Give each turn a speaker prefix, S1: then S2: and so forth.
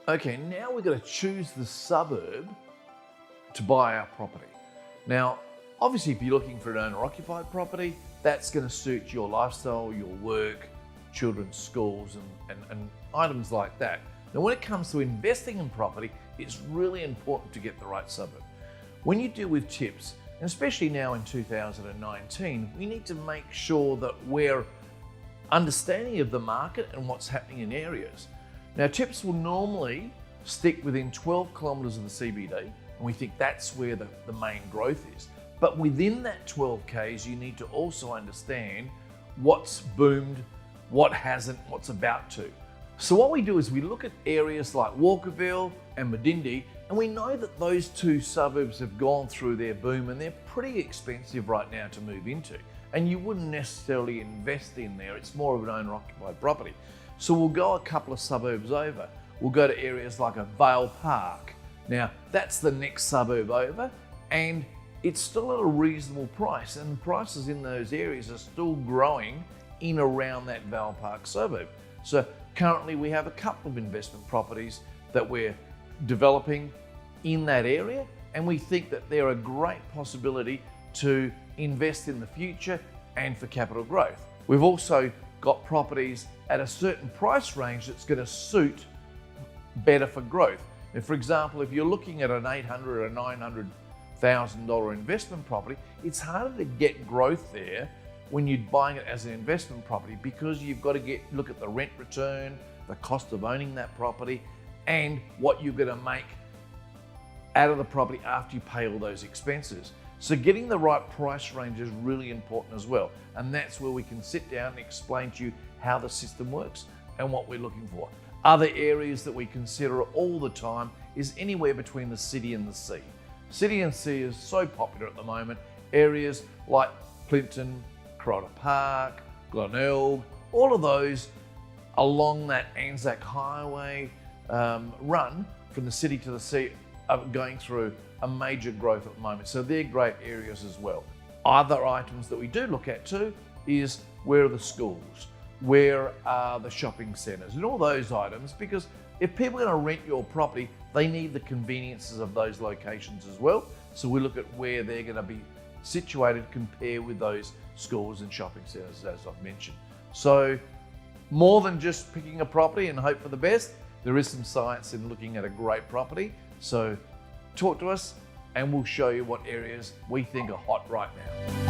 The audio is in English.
S1: Okay, now we're going to choose the suburb to buy our property. Now, obviously, if you're looking for an owner-occupied property, that's going to suit your lifestyle, your work, children's schools, and items like that. Now, when it comes to investing in property, it's really important to get the right suburb. When you deal with tips, and especially now in 2019, we need to make sure that we're understanding of the market and what's happening in areas. Now, tips will normally stick within 12 kilometres of the CBD, and we think that's where the main growth is. But within that 12 Ks, you need to also understand what's boomed, what hasn't, what's about to. So what we do is we look at areas like Walkerville and Medindi, and we know that those two suburbs have gone through their boom and they're pretty expensive right now to move into. And you wouldn't necessarily invest in there, it's more of an owner-occupied property. So we'll go a couple of suburbs over. We'll go to areas like a Vale Park. Now, that's the next suburb over, and it's still at a reasonable price, and prices in those areas are still growing in around that Vale Park suburb. So currently we have a couple of investment properties that we're developing in that area, and we think that they're a great possibility to invest in the future and for capital growth. We've also got properties at a certain price range that's going to suit better for growth. Now, for example, if you're looking at an $800,000 or $900,000 investment property, it's harder to get growth there when you're buying it as an investment property, because you've got to look at the rent return, the cost of owning that property, and what you're going to make out of the property after you pay all those expenses. So getting the right price range is really important as well. And that's where we can sit down and explain to you how the system works and what we're looking for. Other areas that we consider all the time is anywhere between the city and the sea. City and sea is so popular at the moment. Areas like Clinton, Vale Park, Glenelg, all of those along that Anzac Highway run from the city to the sea are going through a major growth at the moment. So they're great areas as well. Other items that we do look at too is where are the schools, where are the shopping centres, and all those items, because if people are going to rent your property, they need the conveniences of those locations as well. So we look at where they're going to be situated compared with those schools and shopping centres, as I've mentioned. So more than just picking a property and hope for the best, there is some science in looking at a great property. So talk to us and we'll show you what areas we think are hot right now.